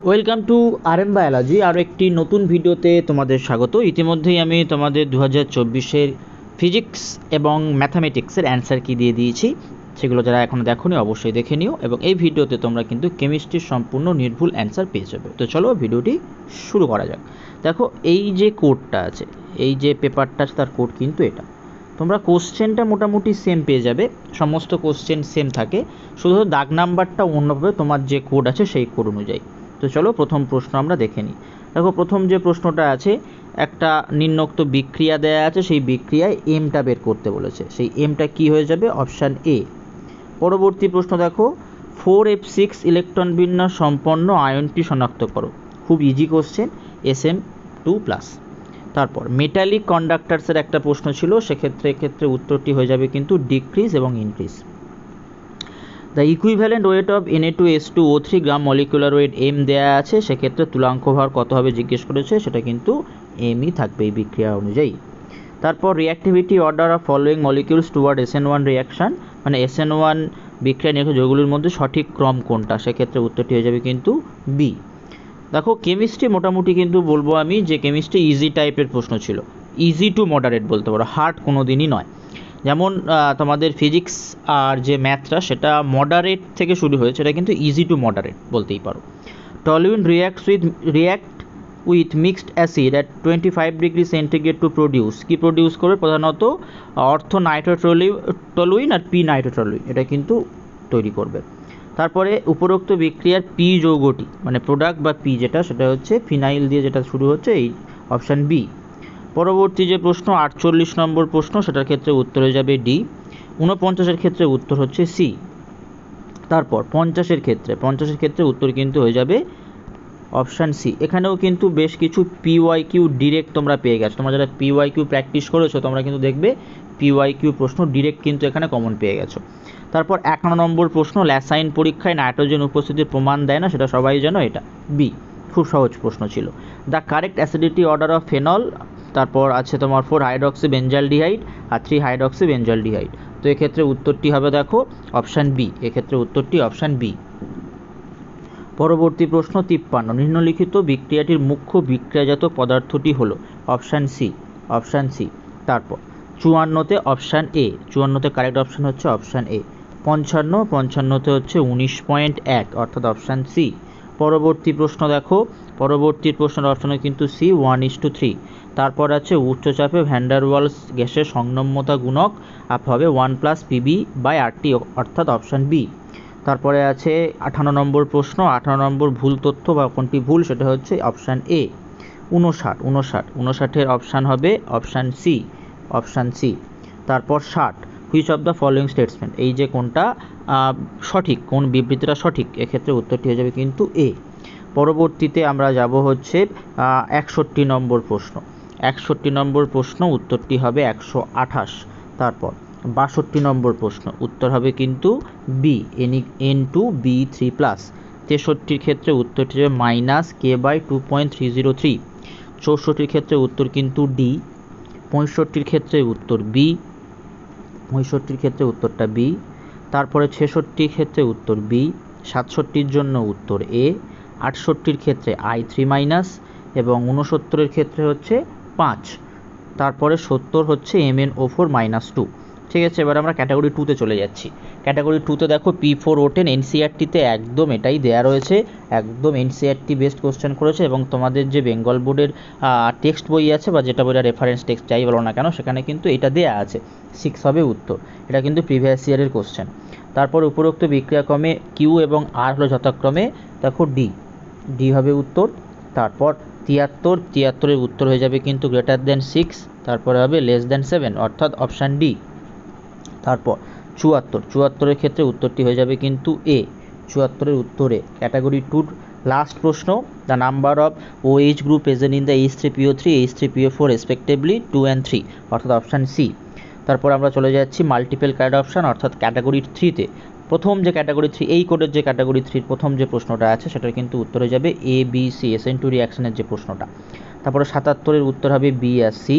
Welcome to RM biology. আরও একটি নতুন ভিডিওতে তোমাদের স্বাগত। ইতিমধ্যেই আমি তোমাদের 2024-এর ফিজিক্স এবং ম্যাথামেটিক্সের অ্যান্সার কি দিয়ে দিয়েছি, সেগুলো যারা এখনও দেখোনি অবশ্যই দেখে নিও, এবং এই ভিডিওতে তোমরা কিন্তু কেমিস্ট্রির সম্পূর্ণ নির্ভুল অ্যান্সার পেয়ে যাবে। তো চলো ভিডিওটি শুরু করা যাক। দেখো, এই যে কোডটা আছে, এই যে পেপারটা আছে, তার কোড কিন্তু এটা। তোমরা কোশ্চেনটা মোটামুটি সেম পেয়ে যাবে, সমস্ত কোশ্চেন সেম থাকে, শুধু দাগ নাম্বারটা অন্যভাবে তোমার যে কোড আছে সেই কোড অনুযায়ী। তো চলো প্রথম প্রশ্ন আমরা দেখে নিই। দেখো, প্রথম যে প্রশ্নটা আছে, একটা নিম্নোক্ত বিক্রিয়া দেয়া আছে, সেই বিক্রিয়ায় এমটা বের করতে বলেছে। সেই এমটা কি হয়ে যাবে? Option A. পরবর্তী প্রশ্ন দেখো, 4f6 ইলেকট্রন বিন্যাস সম্পন্ন আয়নটি শনাক্ত করো। খুব ইজি কোশ্চেন, Sm2+। তারপর মেটালিক কন্ডাক্টার্সের একটা প্রশ্ন ছিল, এক্ষেত্রে উত্তরটি হয়ে যাবে কিন্তু ডিক্রিজ এবং increase. The equivalent weight of Na2S2O3 gram molecular weight M দেয়া আছে, সেক্ষেত্রে তুলাঙ্ক ভর কত হবে জিজ্ঞেস করেছে, সেটা কিন্তু এমই থাকবে এই বিক্রিয়া অনুযায়ী। তারপর reactivity order of following molecules toward SN1 reaction, মানে SN1 বিক্রিয়া নিরীক্ষক যৌগগুলির মধ্যে সঠিক ক্রম কোনটা, সেক্ষেত্রে উত্তরটি হয়ে যাবে কিন্তু বি। দেখো, কেমিস্ট্রি মোটামুটি কিন্তু বলবো আমি যে কেমিস্ট্রি ইজি টাইপের প্রশ্ন ছিল, ইজি টু মডারেট বলতে পারো, হার্ড কোনো দিনই নয়। যেমন তোমাদের ফিজিক্স আর যে ম্যাথটা সেটা মডারেট থেকে শুরু হয়েছে, এটা কিন্তু ইজি টু মডারেট বলতেই পারো। Toluene react with mixed acid at 25 degree centigrade to produce, কি প্রডিউস করবে? প্রধানত অর্থ নাইট্রোটলুইন আর পি নাইট্রোটলুইন, এটা কিন্তু তৈরি করবে। তারপরে উপরোক্ত বিক্রিয়ার পি যৌগটি, মানে প্রোডাক্ট বা পি যেটা, সেটা হচ্ছে ফিনাইল দিয়ে যেটা শুরু হচ্ছে, এই অপশান বি। পরবর্তী যে প্রশ্ন 48 নম্বর প্রশ্ন, সেটার ক্ষেত্রে উত্তর হয়ে যাবে ডি। 49-এর ক্ষেত্রে উত্তর হচ্ছে সি। তারপর 50-এর ক্ষেত্রে উত্তর কিন্তু হয়ে যাবে অপশান সি। এখানেও কিন্তু বেশ কিছু PYQ ডিরেক্ট তোমরা পেয়ে গেছো। তোমরা যারা PYQ প্র্যাকটিস করেছো, তোমরা কিন্তু দেখবে PYQ প্রশ্ন ডিরেক্ট কিন্তু এখানে কমন পেয়ে গেছো। তারপর 51 নম্বর প্রশ্ন, ল্যাসাইন পরীক্ষায় নাইট্রোজেন উপস্থিতির প্রমাণ দেয় না, সেটা সবাই জানো, এটা বি। খুব সহজ প্রশ্ন ছিল। The correct acidity order of phenol, তারপর আছে তোমার 4 হাইড্রক্সি বেঞ্জালডিহাইড আর 3 হাইড্রক্সি বেঞ্জালডিহাইড। তো এক্ষেত্রে উত্তরটি হবে দেখো অপশান বি, এক্ষেত্রে উত্তরটি অপশান বি। পরবর্তী প্রশ্ন 53, নিম্নলিখিত বিক্রিয়াটির মুখ্য বিক্রিয়াজাত পদার্থটি হলো, অপশান সি। তারপর 54-তে অপশান এ, 54-তে কারেক্ট অপশান হচ্ছে অপশান এ। 55-তে হচ্ছে 19.1, অর্থাৎ অপশান সি। পরবর্তী প্রশ্ন দেখো, পরবর্তী প্রশ্নের অপশান কিন্তু সি, 1:3। তারপর আছে উচ্চচাপে ভ্যান ডার ওয়ালস গ্যাসের সংনম্যতা গুণক হবে 1+ PB/RT, অর্থাৎ অপশান বি। তারপরে আছে 58 নম্বর প্রশ্ন, 58 নম্বর ভুল তথ্য বা কোনটি ভুল, সেটা হচ্ছে অপশান এ, 59-এর অপশান হবে অপশান সি। তারপর 60, হুইচ অফ দ্য ফলোয়িং স্টেটসমেন্ট, এই যে কোনটা সঠিক, কোন বিবৃতিটা সঠিক, এক্ষেত্রে উত্তরটি হয়ে যাবে কিন্তু এ। পরবর্তীতে আমরা যাব হচ্ছে 61 নম্বর প্রশ্ন। 61 নম্বর প্রশ্ন উত্তরটি হবে 128। তারপর 62 নম্বর প্রশ্ন উত্তর হবে কিন্তু বি, N2B3+। 63-র ক্ষেত্রে উত্তরটি হবে -K/2.303। 64-র ক্ষেত্রে উত্তর কিন্তু ডি। 65-র ক্ষেত্রে উত্তর বি, 65-র ক্ষেত্রে উত্তরটা বি। তারপরে 66-র ক্ষেত্রে উত্তর বি, 67-র জন্য উত্তর এ, 68-র ক্ষেত্রে I3- এবং 69-এর ক্ষেত্রে হচ্ছে 5। তারপরে 70 হচ্ছে MnO4-2। ঠিক আছে, এবার আমরা ক্যাটাগরি 2-তে চলে যাচ্ছি। ক্যাটাগরি 2-তে দেখো P4O10 NCERT-তে একদম এটাই দেয়া রয়েছে, একদম NCERT বেস্ট কোশ্চেন করেছে, এবং তোমাদের যে বেঙ্গল বোর্ডের টেক্সট বই আছে বা যেটা বইটা রেফারেন্স টেক্সট যাই বলো না কেন, সেখানে কিন্তু এটা দেয়া আছে, 6 হবে উত্তর। এটা কিন্তু প্রিভিয়াস ইয়ারের কোশ্চেন। তারপর উপরোক্ত বিক্রিয়াক্রমে কিউ এবং আর হলো যথাক্রমে দেখো ডি হবে উত্তর। তারপর 73-এর উত্তর হয়ে যাবে কিন্তু >6, তারপরে হবে <7, অর্থাৎ অপশান ডি। তারপর 74-এর ক্ষেত্রে উত্তরটি হয়ে যাবে কিন্তু এ। 74-এর উত্তরে ক্যাটাগরি 2 লাস্ট প্রশ্ন, the number of OH group present in the H3PO3 H3PO4 respectively 2 and 3, অর্থাৎ অপশান সি। তারপর আমরা চলে যাচ্ছি মাল্টিপল কারেক্ট অপশান, অর্থাৎ ক্যাটাগরি 3-তে। প্রথম যে ক্যাটাগরি 3, এই কোডের যে ক্যাটাগরি 3 প্রথম যে প্রশ্নটা আছে, সেটার কিন্তু উত্তর হয়ে যাবে A, B, C, SN2 রিয়াকশানের যে প্রশ্নটা। তারপরে 77-এর উত্তর হবে বি আর সি।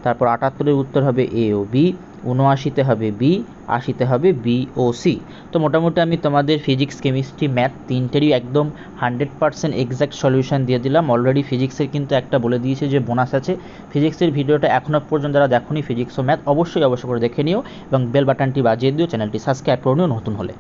তারপর 78-এর উত্তর হবে এ ও বি, 79-তে হবে বি, 80-তে হবে বি ও সি। তো মোটামুটি আমি তোমাদের ফিজিক্স, কেমিস্ট্রি, ম্যাথ তিনটেরই একদম 100% এক্স্যাক্ট সলিউশন দিয়ে দিলাম। অলরেডি ফিজিক্সের কিন্তু একটা বলে দিয়েছে যে বোনাস আছে। ফিজিক্সের ভিডিওটা এখনও পর্যন্ত যারা দেখোনি ফিজিক্স ও ম্যাথ অবশ্যই করে দেখে নিও এবং বেল বাটনটি বাজিয়ে দিও, চ্যানেলটি সাবস্ক্রাইব করে নিও নতুন হলে।